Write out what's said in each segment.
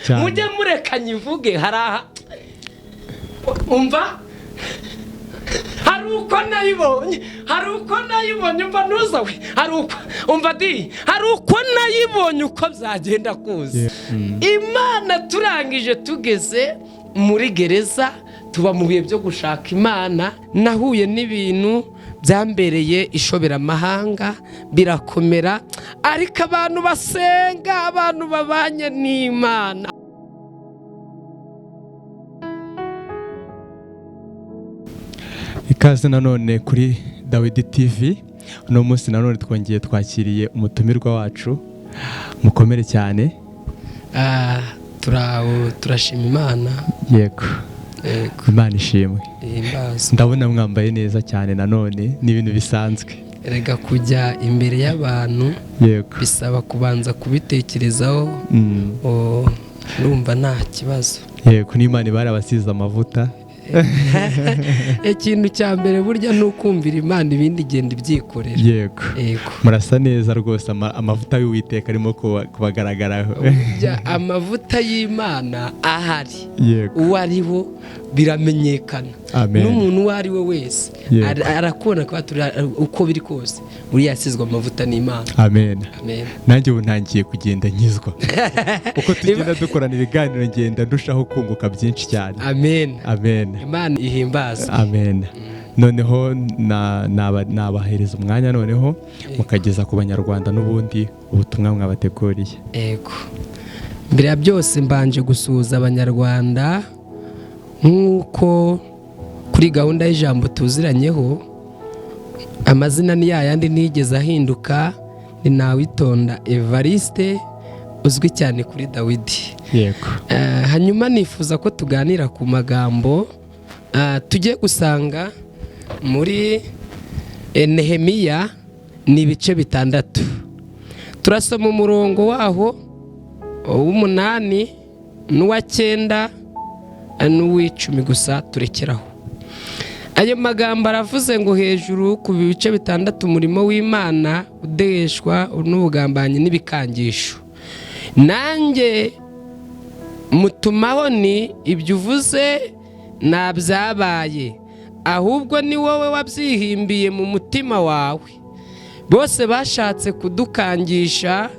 mujye mureka nyivuge haraha umva hari uko nayibonye umva nuzawe hari uko umva di hari uko nayibonye uko byagenda kuza Imana turangije tugeze muri gereza tuba mu bihe byo gushaka Imana nahuye n'ibintu byambereye ishobera amahanga birakomera ariko abantu basenga abantu babanye n'Imana. Ikaze nanone kuri Dawidi TV. Uno munsi nanone twongeye twakiriye umutumirwa wacu mukomere cyane. Turashima Imana. Yego. Imana ishimwe. Ndabona mwambaye neza cyane nanone n'ibintu bisanzwe. Erega kujya imbere y'abantu bisaba kubanza kubitekerezaho. Ndumva nta kibazo. Yego n'Imana barabasize amavuta. Ikintu cya mbere burya nukumvira Imana ibindi genda ibyikorera. Yego. Murasa neza rwose amavuta y'Uwiteka arimo kubagaragaraho. Amavuta y'Imana ahari. Uwo ariho biramenyekana. N'umuntu uwo ari we wese arakubona ko uko biri kose uri yasizwe amavuta n'Imana. Amen. Nanjye ubu ntangiye kugenda nkizwa. Uko tugenda dukorana ibiganiro ngenda ndushaho kunguka byinshi cyane. Amen. Imana ihimbaza. Amen. Noneho nabahereza umwanya noneho mukageza ku banyarwanda n'ubundi ubutumwa mwabateguriye. Yego. Mbere ya byose mbanje gusuhuza abanyarwanda nk'uko kuri gahunda y'ijambo tuziranyeho amazina ni yayandi nigeze ahinduka ni Nawitonda Evariste uzwi cyane kuri Dawidi. Yego. Hanyuma nifuza ko tuganira ku magambo tujye gusanga muri Nehemiya ni ibice 6 turasoma umurongo waho w'8 n'uwa9 n'uw'10 gusa turekeraho. Ayo magambo aravuze ngo hejuru ku bice 6 umurimo w'Imana udeshwa n'ubugambanyi n'ibikangisho nanjye mutumaho ni ibyo uvuze nabyabaye ahubwo ni wowe wabyihimbiye mu mutima wawe. Bose bashatse kudukangisha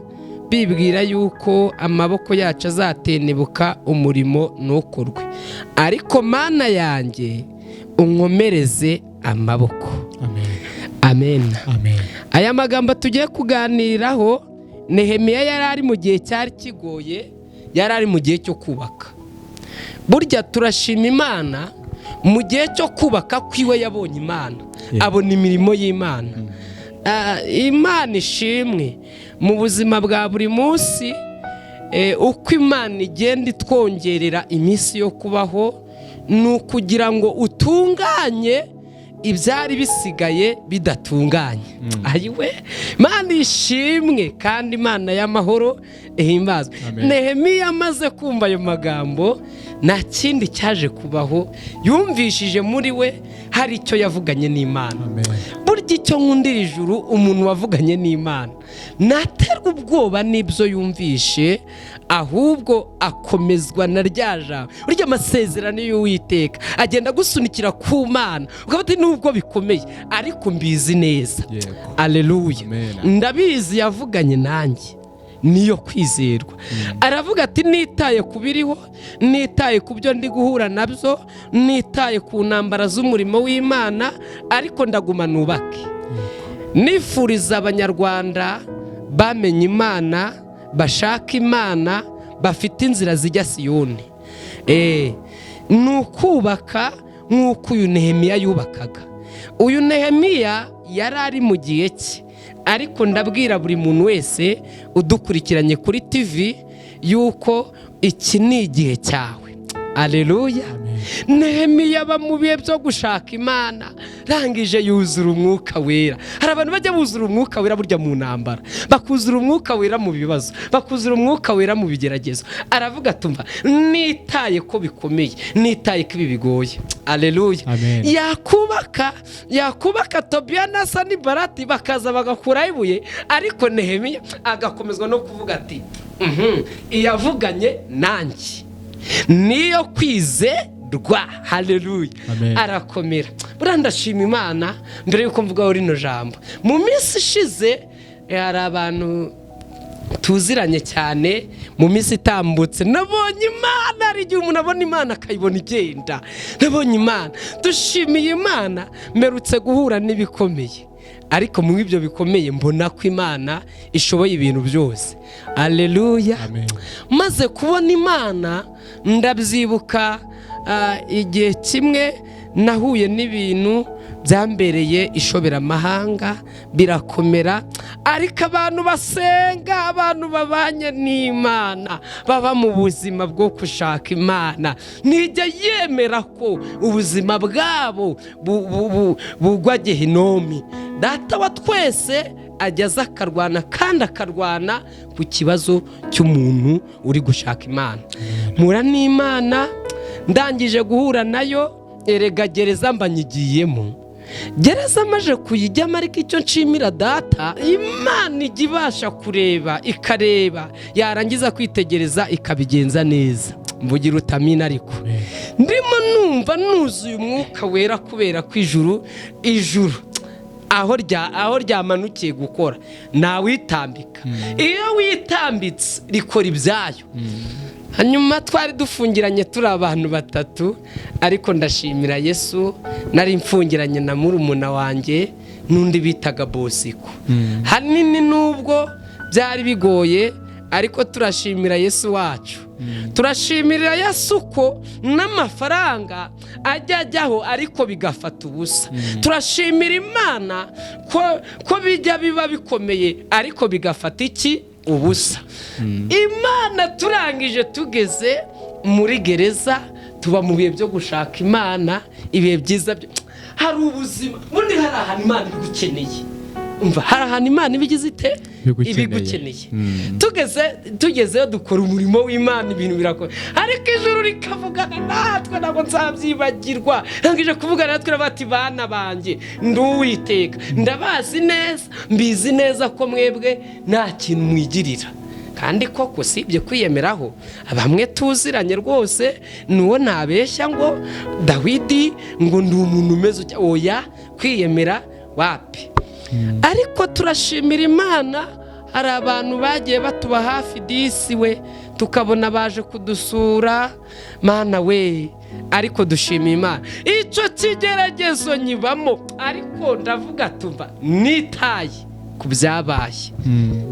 bibwira yuko amaboko yacu azatenebuka umurimo ntukorwe, ariko Mana yanjye unkomereze amaboko. Amen. Aya magambo tugiye kuganiraho Nehemiya yari ari mu gihe cyari kigoye, yari ari mu gihe cyo kubaka. Burya turashima Imana mu gihe cyo kubaka kwiwe yabonye Imana, abona imirimo y'Imana. Imana ishimwe mu buzima bwa buri munsi uko Imana igenda itwongerera iminsi yo kubaho ni ukugira ngo utunganye ibyari bisigaye bidatunganye. Ayiwe Imana ishimwe kandi Imana y'amahoro ihimbazwe. Nehemiya amaze kumva ayo magambo nta kindi cyaje kubaho, yumvishije muri we hari icyo yavuganye n'Imana. Burya icyo nkundira ijuru umuntu wavuganye n'Imana naterwa ubwoba n'ibyo yumvishe, ahubwo akomezwa na rya jambo. Burya amasezerano y'Uwiteka agenda gusunikira ku Mana ukabati nubwo bikomeye ariko mbizi neza. Alleluya. Ndabizi yavuganye nanjye niyo kwizerwa. Aravuga ati nitaye kubiriho, nitaye ku byo ndi guhura nabyo, nitaye ku ntambara z'umurimo w'Imana, ariko ndaguma nubake. Nifuriza abanyarwanda bamenye Imana, bashaka Imana, bafite inzira zijya Siyoni. Nukubaka nk'uko uyu Nehemiya yubakaga. Uyu Nehemiya yari ari mu gihe cye, ariko ndabwira buri muntu wese udukurikiranye kuri TV yuko iki ni igihe cyawe. Alleluya. Nehemiya aba mu bihe byo gushaka Imana, rangije yuzura umwuka wera. Hari abantu bajya buzura umwuka wera burya mu ntambara, bakuzura umwuka wera mu bibazo, bakuzura umwuka wera mu bigeragezo. Aravuga tumva nitaye ko bikomeye, nitaye ko ibi bigoye. Alleluya. Yakubaka Tobiya na Sanibalati bakaza bagakura ibuye, ariko Nehemiya agakomezwa no kuvuga ati iyavuganye nanjye niyo kwizerwa. Haleluya, arakomera. Buriya ndashima Imana. Mbere yuko mvugaho rino jambo, mu minsi ishize hari abantu tuziranye cyane, mu minsi itambutse nabonye Imana. Hari igihe umuntu abona Imana akayibona igenda. Nabonye Imana, dushimiye Imana. Mperutse guhura n'ibikomeye, ariko mu ibyo bikomeye mbona ko Imana ishoboye ibintu byose. Haleluya. Maze kubona Imana, ndabyibuka igihe kimwe nahuye n'ibintu byambereye ishoberamahanga, birakomera. Ariko abantu basenga, abantu babanye n'Imana, baba mu buzima bwo gushaka Imana, nijya yemera ko ubuzima bwabo bugwa gehinomi. Data wa twese ageza akarwana, kandi akarwana ku kibazo cy'umuntu uri gushaka Imana. Mpura n'Imana, ndangije guhura nayo, erega gereza mbanyigiyemo. Gereza maje kuyijyamo, ariko icyo nshimira Data, Imana ijya ibasha kureba, ikareba, yarangiza kwitegereza ikabigenza neza. Mvugira utamina. Ariko ndimo numva nuzuye umwuka wera, kubera ko ijuru aho ryamanukiye gukora ntawitambika. Iyo witambitse rikora ibyayo. Hanyuma twari dufungiranye turi abantu batatu, ariko ndashimira Yesu. Nari mfungiranye na murumuna wanjye n'undi bitaga Bosiko. Hanini nubwo byari bigoye, ariko turashimira Yesu wacu. Turashimira Yesu ko n'amafaranga ajyaho ariko bigafata ubusa. Turashimira Imana ko bijya biba bikomeye ariko bigafata iki? Ubusa. Imana turangije tugeze muri gereza, tuba mu bihe byo gushaka Imana, ibihe byiza. Hari ubuzima bundi, hari ahantu Imana ibigukeneye. Umva, hari ahantu Imana ibigize ite? Ibigukeneye. Tugezeyo dukora umurimo w'Imana, ibintu birakora. Ariko ijuru rikavugana natwe, ntabwo nzabyibagirwa. Ntangije kuvugana natwe bati, bana banjye ndi Uwiteka, ndabazi neza, mbizi neza ko mwebwe nta kintu mwigirira. Kandi koko sibye kwiyemeraho, bamwe tuziranye rwose, nuwo nabeshya ngo Dawidi ngo ndi umuntu umeze oya, kwiyemera wapi. Ariko turashimira Imana, hari abantu bagiye batuba hafi disi we, tukabona baje kudusura. Mana we, ariko dushimiye Imana. Icyo kigeragezo nyibamo, ariko ndavuga tumva nitaye ku byabaye.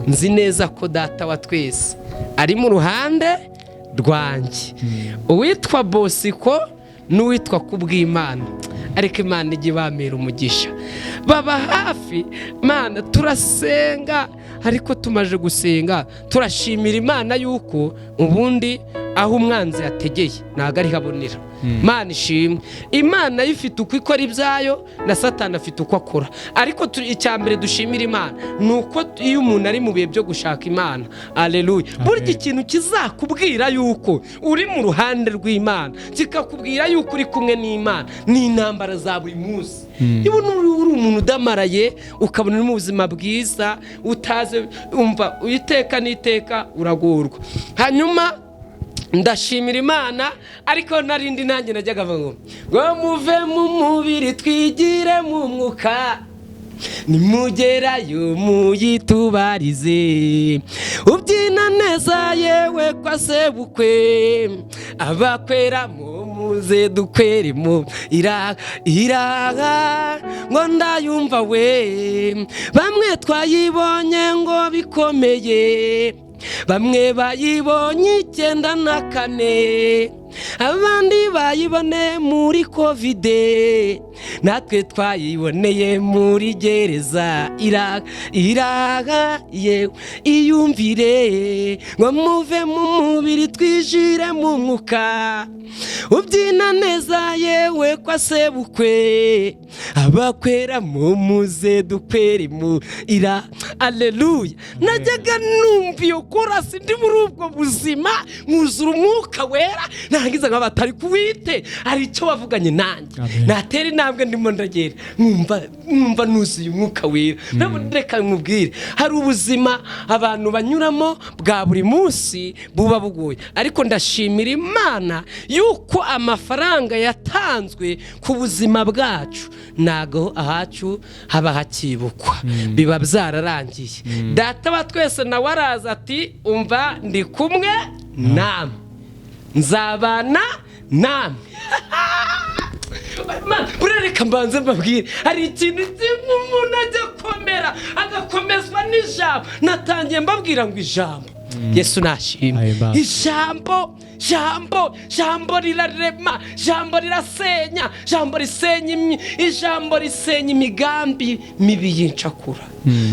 Nzi neza ko Data wa twese ari mu ruhande rwanjye. Uwitwa Bosiko n'uwitwa Kubw'Imana, ariko Imana ijya ibamera umugisha, baba hafi. Mana, turasenga, ariko tumaje gusenga turashimira Imana yuko ubundi aho umwanzi yategeye ntago ari habonera. Mana ishimwe. Imana ifite uko ikora ibyayo, na Satani afite uko akora. Ariko icyambere dushimira Imana nuko iyo umuntu ari mu bihe byo gushaka Imana, haleluya, burya ikintu kizakubwira yuko uri mu ruhande rw'Imana, kikakubwira yuko uri kumwe n'Imana, ni intambara za buri munsi. Iyo uri umuntu udamaraye, ukabona uri mu buzima bwiza, utaze umva uyiteka n'iteka, uragorwa. Hanyuma ndashimira Imana, ariko narindi nanjye najyaga ngo muve mu mubiri twigire mu mwuka, nimugerayo muyitubarize, ubyina neza yewe kwa sebukwe, abakwera muze dukweremo iraga ngo ndayumva we. Bamwe twayibonye ngo bikomeye, bamwe bayibonye 94, abandi bayibone muri Covid, natwe twayiboneye muri gereza. Iraga yewe iyumvire, ngo muve mu mubiri twijire mu mwuka, ubyina neza yewe kwa sebukwe, abakwera muze dukweremo haleluya. Najyaga numva iyo korasi ndi muri ubwo buzima, mwuzura umwuka wera, narangiza nk'abatari kuwite hari icyo wavuganye nanjye. Natera intambwe nabaga ndimo ndagera mwumva nuzuye umwuka wera. Reka nkubwire, hari ubuzima abantu banyuramo bwa buri munsi buba bugoye, ariko ndashimira Imana yuko amafaranga yatanzwe ku buzima bwacu nago ahacu haba hakibukwa, biba byararangiye. Data wa twese nawe araza ati umva ndi kumwe namwe, nzabana namwe. Burereka mbanze mbabwire, hari ikintu umuntu ajya komera agakomezwa n'ijambo. Natangiye mbabwira ngo ijambo Yesu nashimye. Ijambo rirarema, ijambo rirasenya, ijambo risenya imigambi mibi y'incakura.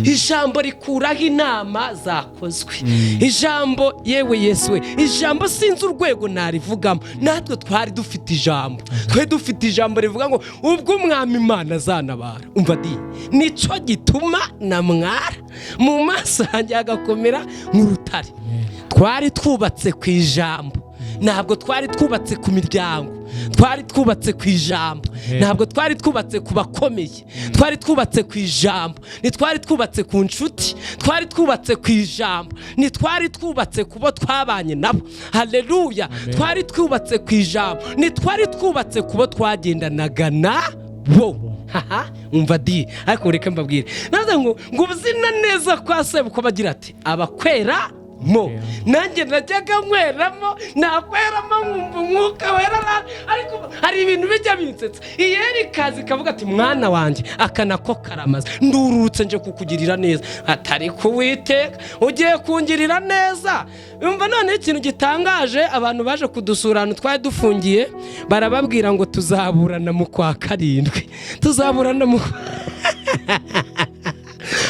Ijambo rikuraho inama zakozwe. Ijambo yewe Yesu we, ijambo sinzi urwego narivugamo. Natwe twari dufite ijambo, dufite ijambo rivuga ngo ubwo umwami Imana azanabara. Umva di, nico gituma namwara mu maso yanjye agakomera nk'urutare. Twari twubatse ku ijambo, ntabwo twari twubatse ku miryango. Twari twubatse ku ijambo, ntabwo twari twubatse ku bakomeye. Twari twubatse ku ijambo, ntitwari twubatse ku nshuti. Twari twubatse ku ijambo, ntitwari twubatse ku bo twabanye nabo. Haleluya. Twari twubatse ku ijambo, ntitwari twubatse ku bo twagendanaga nabo. Umva di, ariko reka mbabwire, naza ngo ubuzina neza kwa Sebuko bagira ati abakwera mo, nanjye najyaga nkweramo, nakweramo nkumva umwuka wera. Ariko hari ibintu bijya binsetsa. Iyeri kazi kavuga ati mwana wanjye akanako karamaze, ndurutse nje kukugirira neza. Atari kuwiteka ugiye kungirira neza. Umva none ikintu gitangaje, abantu baje kudusurana twari dufungiye barababwira ngo tuzaburana mu kwa karindwi, tuzaburana mu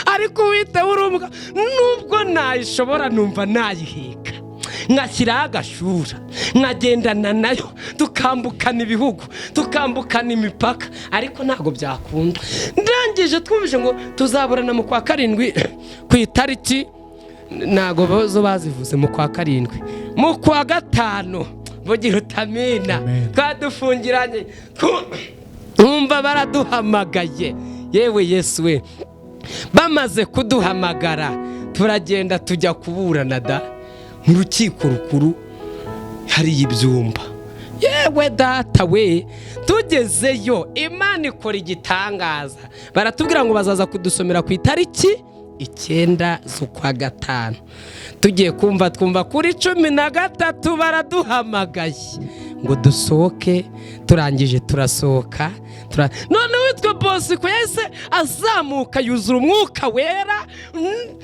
ariko wita urumva nubwo nayishobora numva nayiheka, nkashyiraho agashura, nkagendana nayo, tukambukana ibihugu, tukambukana imipaka, ariko ntabwo byakunda. Ndangije twumvise ngo tuzaburana mu kwa karindwi ku itariki, ntabwo bozo bazivuze mu kwa karindwi, mu kwa gatanu bugira utamina twadufungiranye. Umva baraduhamagaye, yewe Yesu we. Bamaze kuduhamagara turagenda tujya kuburana da mu rukiko rukuru, hari ibyumba. Yewe data we, tugezeyo Imana ikora igitangaza. Baratubwira ngo bazaza kudusomera ku itariki 9 z'ukwa gatanu. Tugiye twumva kuri 13 baraduhamagaye ngo dusohoke. Turangije turasohoka. None witwa bosi ko yese azamuka yuzura umwuka wera.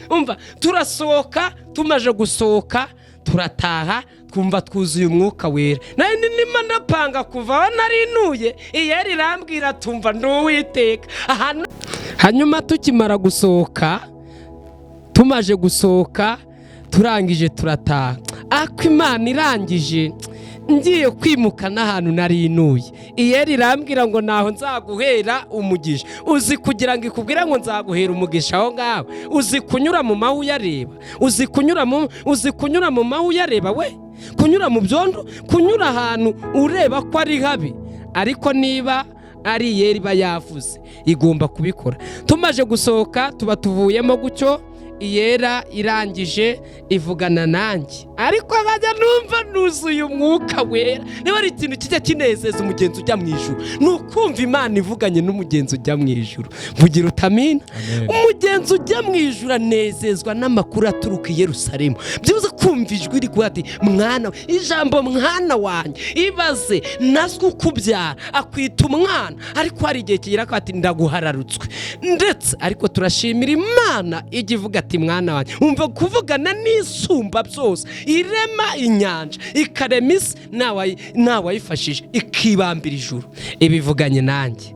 Umva turasohoka, tumaje gusohoka turataha, twumva twuzuye umwuka wera. Naye nima ndapanga kuva narinuye, iyeri rambwira tumva nduwiteka. Hanyuma tukimara gusohoka, tumaje gusohoka, turangije turataha. Ako Imana irangije ngiye kwimuka n'ahantu narinuye, iyeri rambwira ngo naho nzaguhera umugisha. Uzi kugira ngo ikubwira ngo nzaguhera umugisha aho ngaho, uzi kunyura mu mahu yareba, uzi kunyura mu mahu yareba we, kunyura mu byondo, kunyura ahantu ureba ko ari habi, ariko niba ari iyeri bayavuze igomba kubikora. Tumaje gusohoka tuba tuvuyemo gucyo, iyera irangije ivugana nanjye, ariko nkajya numva nuzuye umwuka wera. Niba ari ikintu kijya kinezeza umugenzi ujya mu ijuru, nukumva Imana ivuganye n'umugenzi ujya mu ijuru. Vugira utamina. Umugenzi ujya mu ijuru anezezwa n'amakuru aturuka i Yerusalemu. Byibuze kumva ijwi riguha ati mwana, ijambo mwana wanjye, ibaze nazwe ukubyara akwita umwana, ariko hari igihe kigera ko ati ndaguhararutswe. Ndetse ariko turashimira Imana igivuga ati mwana wanjye, umva kuvugana n'isumba byose, irema inyanja, ikarema isi, nawayifashije ikibambira ijuru, ibivuganye nanjye.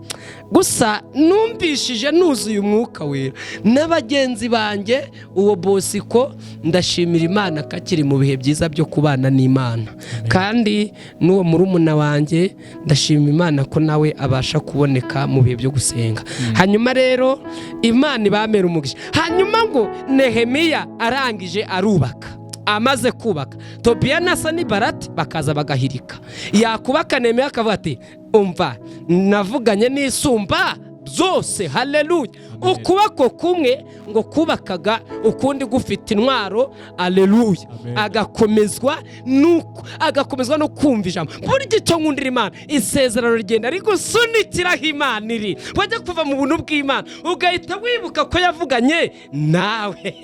Gusa numvishije nuzuye umwuka wera n'abagenzi banjye. Uwo bosiko ndashimira Imana kakiri mu bihe byiza byo kubana n'Imana. Kandi n'uwo murumuna wanjye ndashimira Imana ko nawe abasha kuboneka mu bihe byo gusenga. Hanyuma rero Imana ibamera umugisha. Hanyuma ngo Nehemiya arangije arubaka. amaze kubaka Tobiya na Sanibalati bakaza bagahirika. Yakubaka Nehemiya akavuga ati umva navuganye n'isumba zose. Haleluya. Ukubako kumwe ngo kubakaga ukundi gufite intwaro. Haleluya. Agakomezwa no kumva ijambo. Burya icyo nkundira Imana, isezerano rigenda rigusunikiraho Imana iri. Wajya kuva mu buntu bw'Imana ugahita wibuka ko yavuganye nawe.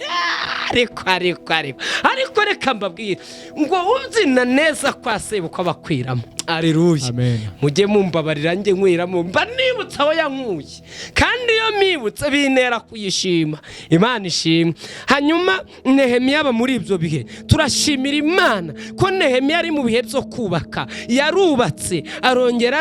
ariko reka mbabwire ngo uzina neza kwa sebukwe abakwiramo. Haleluya. Mujye mumbabarira njye nkwiramo, mba nibutsa aho yankuye, kandi iyo mibutse bintera kuyishima. Imana ishimwe. Hanyuma Nehemiya aba muri ibyo bihe. Turashimira Imana ko Nehemiya ari mu bihe byo kubaka. Yarubatse arongera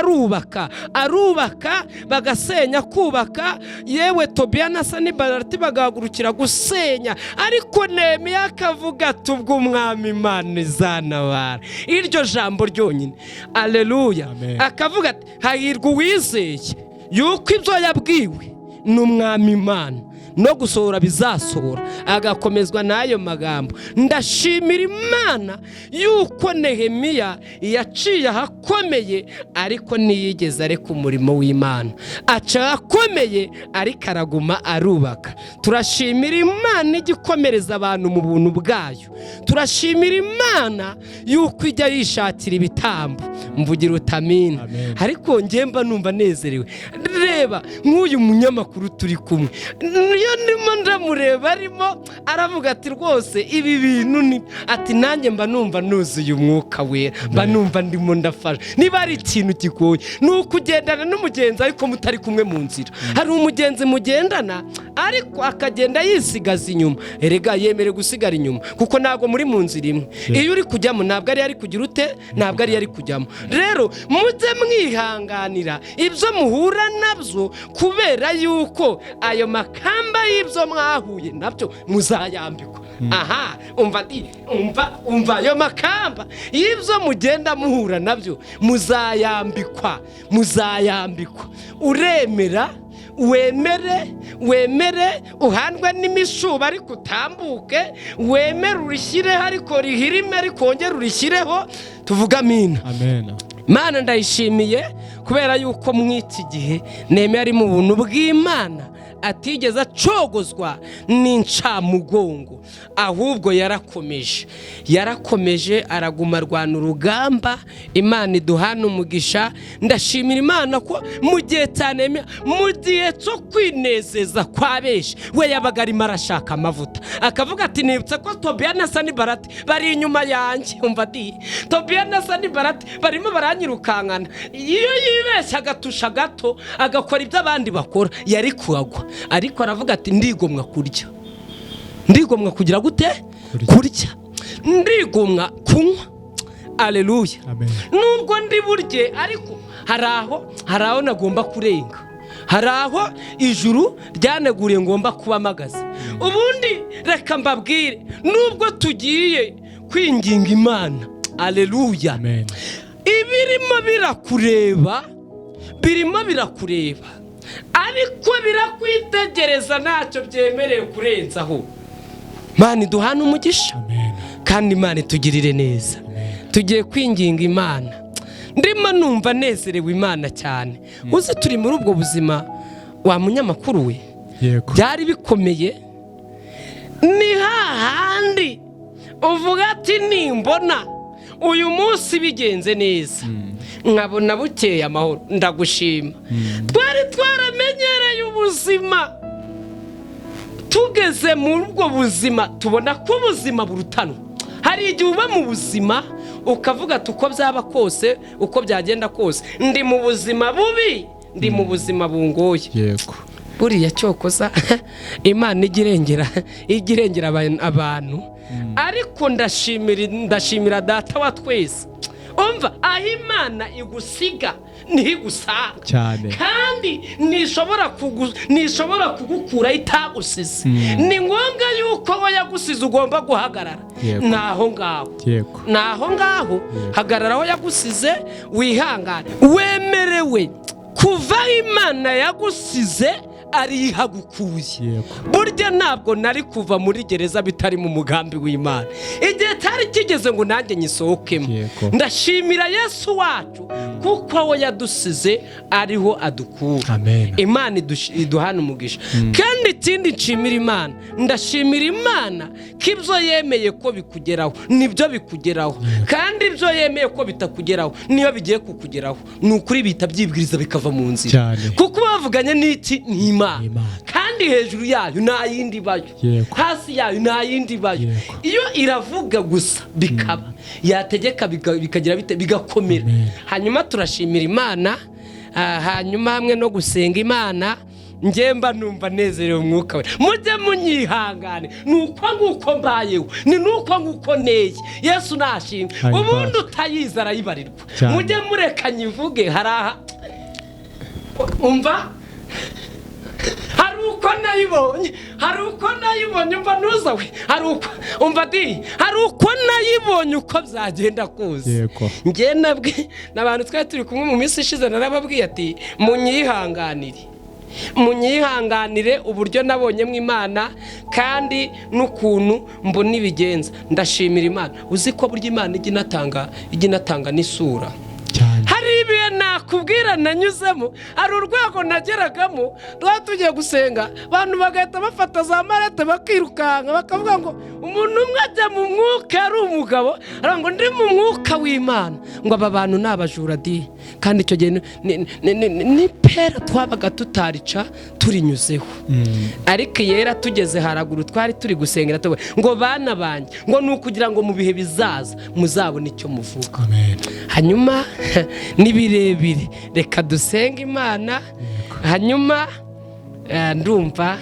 arubaka bagasenya kubaka. Yewe Tobiya na Sanibalati bagahagurukira gusenya, ariko Nehemiya akavuga ati ubwo umwami Imana izantabara. Iryo jambo ryonyine. Haleluya. Akavuga ati hahirwa uwizeye yuko ibyo yabwiwe n'umwami Imana no gusohora bizasohora. Agakomezwa n'ayo magambo. Ndashimira Imana yuko Nehemiya yaciye ahakomeye ariko ntiyigeze areka umurimo w'Imana. Aca ahakomeye ariko araguma arubaka. Turashimira Imana igikomereza abantu mu buntu bwayo. Turashimira Imana yuko ijya yishakira ibitambo. Mvugira utamina. Ariko ngemba numva nezerewe. Reba nk'uyu munyamakuru turi kumwe, iyo ndimo ndamureba arimo aravuga ati rwose ibi bintu ni ati nanjye mba numva nuzuye umwuka wera, mba numva ndimo ndafasha. Niba ari ikintu kigoye ni ukugendana n'umugenzi ariko mutari kumwe mu nzira. Hari umugenzi mugendana ariko akagenda yisigaza inyuma. Erega yemere gusigara inyuma kuko ntabwo muri mu nzira imwe. Iyo uri kujyamo ntabwo ari kugira ute, ntabwo ari kujyamo. Rero mujye mwihanganira ibyo muhura nabyo, kubera yuko ayo makamba y'ibyo mwahuye nabyo muzayambikwa. Aha, umva ayo makamba y'ibyo mugenda muhura nabyo muzayambikwa. Uremera wemere uhandwe n'imishuba ariko utambuke, wemere urishyireho ariko rihirime ariko wongere urishyireho. Tuvuga amina. Mana ndayishimiye kubera yuko mw'iki gihe Nehemiya ari mu buntu bw'Imana, atigeze acogozwa n'incamugongo, ahubwo yarakomeje araguma arwana urugamba. Imana iduhana umugisha. Ndashimira Imana ko mu gihe cyane mu gihe cyo kwinezeza kwa benshi we yabaga arimo arashaka amavuta. Akavuga ati nibutse ko Tobiya na Sanibalati bari inyuma yanjye. Umva Tobiya na Sanibalati barimo baranyirukankana. Iyo yibeshya agatusha gato agakora ibyo abandi bakora yari kuagwa. Ariko aravuga ati ndigomwa kugira gute? Kurya. Ndigomwa kunywa. Haleluya. Nubwo ndi burye ariko hari aho nagomba kurenga. Hari aho ijuru ryaneguriye ngomba kuba mpagaze. Ubundi reka mbabwire, nubwo tugiye kwinginga Imana. Haleluya. Ibirimo birakureba ariko birakwitegereza, ntacyo byemerewe kurenzaho. Mana iduhana umugisha kandi Imana itugirire neza. Tugiye kwinginga Imana. Ndimo numva nezerewe Imana cyane. Uzi turi muri ubwo buzima wa munyamakuru we. Byari bikomeye. Ni hahandi uvuga ati nimbona uyu munsi bigenze neza, nkabona bukeye amahoro, ndagushima. Twari twaramenyereye ubuzima, tugeze muri ubwo buzima tubona ko ubuzima burutanwa. Hari igihe uba mu buzima ukavuga ati uko byaba kose, uko byagenda kose, ndi mu buzima bubi, ndi mu buzima bungoye. Buriya cyokoza Imana igirengera abantu. Ariko ndashimira Data wa twese. Umva aho Imana igusiga ntigusanga cyane, kandi nishobora kugukura itagusize. Ni ngombwa yuko we yagusize ugomba guhagarara. Naho ngaho hagarara aho yagusize, wihangane. Wemerewe kuva Imana yagusize ari hagukuye. Yego. Burya ntabwo nari kuva muri gereza bitari mu mugambi w'Imana. Igihe cyari kigeze ngo nanjye nyisohokemo. Yego. Ndashimira Yesu wacu kuko aho yadusize ariho adukura. Amen. Imana iduhana umugisha. Kandi ikindi nshimira Imana, ndashimira Imana ko ibyo yemeye ko bikugeraho nibyo bikugeraho, kandi ibyo yemeye ko bitakugeraho niyo bigiye kukugeraho ni ukuri bita byibwiriza bikava mu nzira Cyane. kuko bavuganye n'iki ni Imana, Imana. kandi hejuru yayo nta yindi bayo, Yego. hasi yayo nta yindi bayo. Yego. Iyo iravuga gusa bikaba, yategeka bikagira bite bigakomera. Amen. Hanyuma turashimira Imana, hanyuma hamwe no gusenga Imana ngemba numva nezerewe umwuka we. Mujye munyihangane nuko nguko mbayeho, ni nuko nguko neye. Yesu nashimwe. Ubundi utayiza arayibarirwa. Mujye mureka nyivuge haraha umva hari uko nayibonye umva nuzawe, hari uko umva di, hari uko nayibonye uko byagenda kose. Yego. Ngiye nabwe n'abantu twari turi kumwe mu minsi ishize narababwiye ati munyihanganire uburyo nabonyemo Imana kandi n'ukuntu mbona ibigenza. Ndashimira Imana. Uzi ko burya Imana ijya inatanga n'isura. Hari ibihe nakubwira nanyuzemo, hari urwego nageragamo tugiye gusenga, abantu bagahita bafata za marete bakirukanka bakavuga ngo umuntu umwe ajya mu mwuka ari umugabo, ngo ndi mu mwuka w'Imana, ngo aba bantu ni abajura di. Kandi icyo gihe ni pera twabaga tutarica turinyuzeho. Ariko yera tugeze haraguru twari turi gusengera ngo bana banjye, ngo ni ukugira ngo mu bihe bizaza muzabone icyo muvuga. Amen. Hanyuma ni birebire, reka dusenga Imana. Hanyuma ndumva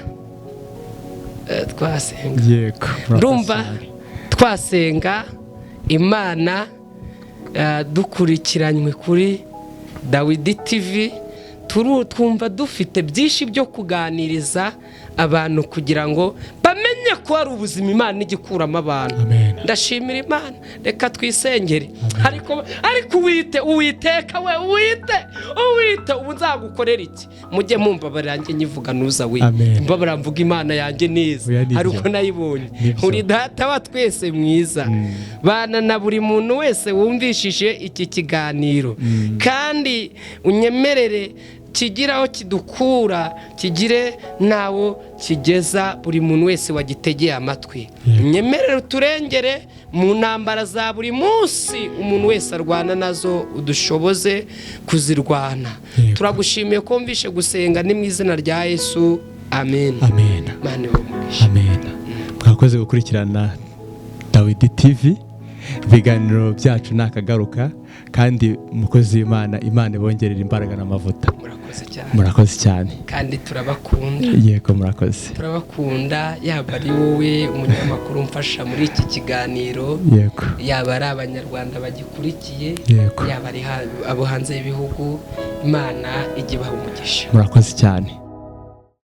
twasenga. Yego. Ndumva twasenga Imana dukurikiranywe kuri Dawidi TV. Twumva dufite byinshi byo kuganiriza abantu kugira ngo bamenye ko ari ubuzima Imana igikuramo abantu. Amen. Ndashimira Imana. Reka twisengere. Ariko uwiteka we uwite ubu nzagukorera iki? Mujye mumva barange nyivuga nuza we. Mba baramvuga Imana yanjye neza. Ariko nayibonye. Uri data wa twese mwiza. Bana na buri muntu wese wumvishije iki kiganiro. Kandi unyemerere kigira aho kidukura, kigire nawo kigeza buri muntu wese wagitegeye amatwi. Nyemerere uturengere mu ntambara za buri munsi umuntu wese arwana nazo, udushoboze kuzirwana. Turagushimiye ko mvishe gusenga ni mu izina rya Yesu. Amen. Amen. Mane umugisha. Amen. Mwakoze gukurikirana Dawidi TV. Ibiganiro byacu nakagaruka, kandi umukozi w'Imana, Imana ibongerera imbaraga n'amavuta. Murakoze cyane. Kandi turabakunda. Yego, murakoze. Turabakunda, yaba ari wowe umunyamakuru umfasha muri iki kiganiro. Yego. Yaba ari abanyarwanda bagikurikiye. Yego. Yaba ari abo hanze y'ibihugu. Imana igibaha umugisha. Murakoze cyane.